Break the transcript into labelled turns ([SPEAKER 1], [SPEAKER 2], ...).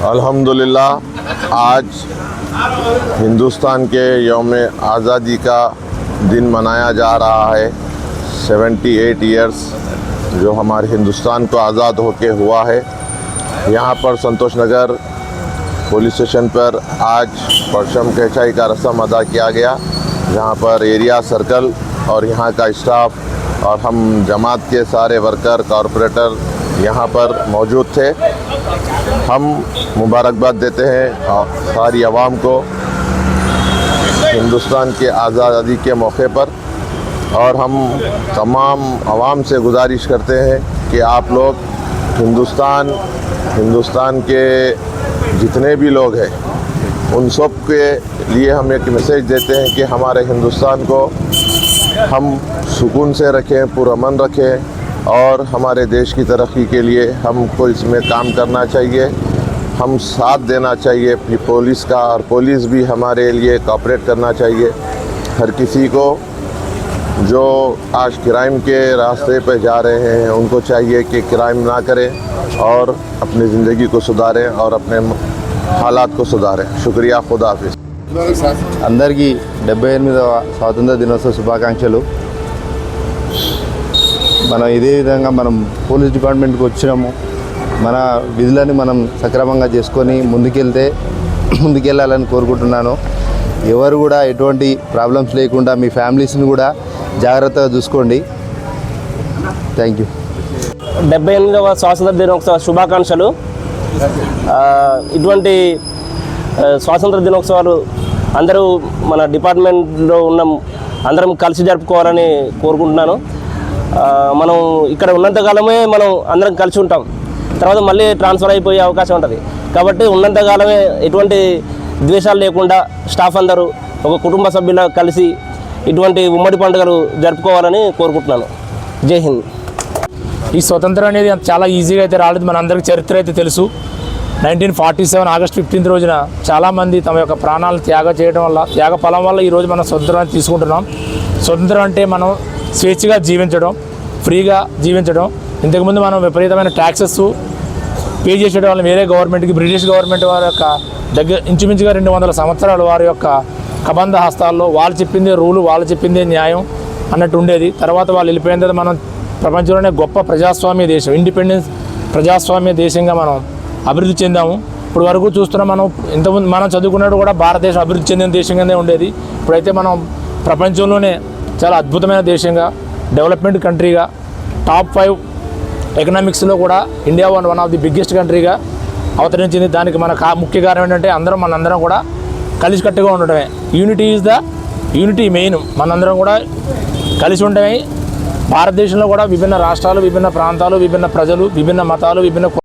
[SPEAKER 1] अल्हम्दुलिल्लाह आज हिंदुस्तान के यौम आज़ादी का दिन मनाया जा रहा है। 78 इयर्स जो हमारे हिंदुस्तान को आज़ाद होके हुआ है। यहाँ पर संतोष नगर पुलिस स्टेशन पर आज परचम कचाई का रस्म अदा किया गया, जहाँ पर एरिया सर्कल और यहाँ का स्टाफ और हम जमात के सारे वर्कर कॉरपोरेटर यहाँ पर मौजूद थे। हम मुबारकबाद देते हैं सारी आवाम को हिंदुस्तान के आज़ादी के मौके पर, और हम तमाम आवाम से गुजारिश करते हैं कि आप लोग हिंदुस्तान के जितने भी लोग हैं उन सब के लिए हम एक मैसेज देते हैं कि हमारे हिंदुस्तान को हम सुकून से रखें, पुरअमन रखें, और हमारे देश की तरक्की के लिए हमको इसमें काम करना चाहिए। हम साथ देना चाहिए पुलिस का, और पुलिस भी हमारे लिए कोऑपरेट करना चाहिए। हर किसी को जो आज क्राइम के रास्ते पे जा रहे हैं उनको चाहिए कि क्राइम ना करें और अपनी ज़िंदगी को सुधारें और अपने हालात को सुधारें। शुक्रिया, खुदा हाफिज़।
[SPEAKER 2] అందరికీ 78వ స్వాతంత్ర దినోత్సవ శుభాకాంక్షలు। మనం ఇదే విధంగా మనం పోలీస్ డిపార్ట్మెంట్కి వచ్చినాము, మన విధులని మనం సక్రమంగా చేసుకొని ముందుకెళ్ళాలని కోరుకుంటున్నాను। ఎవరు కూడా ఎటువంటి ప్రాబ్లమ్స్ లేకుండా మీ ఫ్యామిలీస్ని కూడా జాగ్రత్తగా చూసుకోండి। Thank you.
[SPEAKER 3] 78వ స్వాతంత్ర దినోత్సవ శుభాకాంక్షలు। ఇటువంటి స్వాతంత్ర దినోత్సవాలు అందరూ మన డిపార్ట్మెంట్లో ఉన్న అందరం కలిసి జరుపుకోవాలని కోరుకుంటున్నాను। మనం ఇక్కడ ఉన్నంతకాలమే మనం అందరం కలిసి ఉంటాం, తర్వాత మళ్ళీ ట్రాన్స్ఫర్ అయిపోయే అవకాశం ఉంటుంది। కాబట్టి ఉన్నంతకాలమే ఎటువంటి ద్వేషాలు లేకుండా స్టాఫ్ అందరూ ఒక కుటుంబ సభ్యుల కలిసి ఇటువంటి ఉమ్మడి పండుగలు జరుపుకోవాలని కోరుకుంటున్నాను। జై హింద్।
[SPEAKER 4] ఈ స్వతంత్రం అనేది చాలా ఈజీగా అయితే రాలేదు, మన అందరికీ చరిత్ర అయితే తెలుసు। 1947 ఆగస్ట్ 15 రోజున చాలామంది తమ యొక్క ప్రాణాలను త్యాగం చేయడం వల్ల, త్యాగ ఫలం వల్ల ఈరోజు మనం స్వతంత్రాన్ని తీసుకుంటున్నాం। స్వతంత్రం అంటే మనం స్వేచ్ఛగా జీవించడం, ఫ్రీగా జీవించడం। ఇంతకుముందు మనం విపరీతమైన ట్యాక్సెస్ పే చేసేయడం వల్ల వేరే గవర్నమెంట్కి, బ్రిటిష్ గవర్నమెంట్ వారి యొక్క ఇంచుమించుగా 200 సంవత్సరాలు వారి యొక్క కబంధ హస్తాల్లో వాళ్ళు చెప్పిందే రూలు, వాళ్ళు చెప్పిందే న్యాయం అన్నట్టు ఉండేది। తర్వాత వాళ్ళు వెళ్ళిపోయిన తర్వాత మనం ప్రపంచంలోనే గొప్ప ప్రజాస్వామ్య దేశం, ఇండిపెండెన్స్ ప్రజాస్వామ్య దేశంగా మనం అభివృద్ధి చెందాము। ఇప్పుడు వరకు చూస్తున్నాం, మనం ఇంతకుముందు మనం చదువుకున్నట్టు కూడా భారతదేశం అభివృద్ధి చెందిన దేశంగానే ఉండేది। ఇప్పుడైతే మనం ప్రపంచంలోనే చాలా అద్భుతమైన దేశంగా, డెవలప్మెంట్ కంట్రీగా, టాప్ 5 ఎకనామిక్స్లో కూడా India one of the biggest కంట్రీగా అవతరించింది। దానికి మన ముఖ్య కారణం ఏంటంటే మనందరం కూడా కలిసికట్టుగా ఉండటమే। యూనిటీ మెయిన్, మనందరం కూడా కలిసి ఉండటమే। భారతదేశంలో కూడా విభిన్న రాష్ట్రాలు, విభిన్న ప్రాంతాలు, విభిన్న ప్రజలు, విభిన్న మతాలు, విభిన్న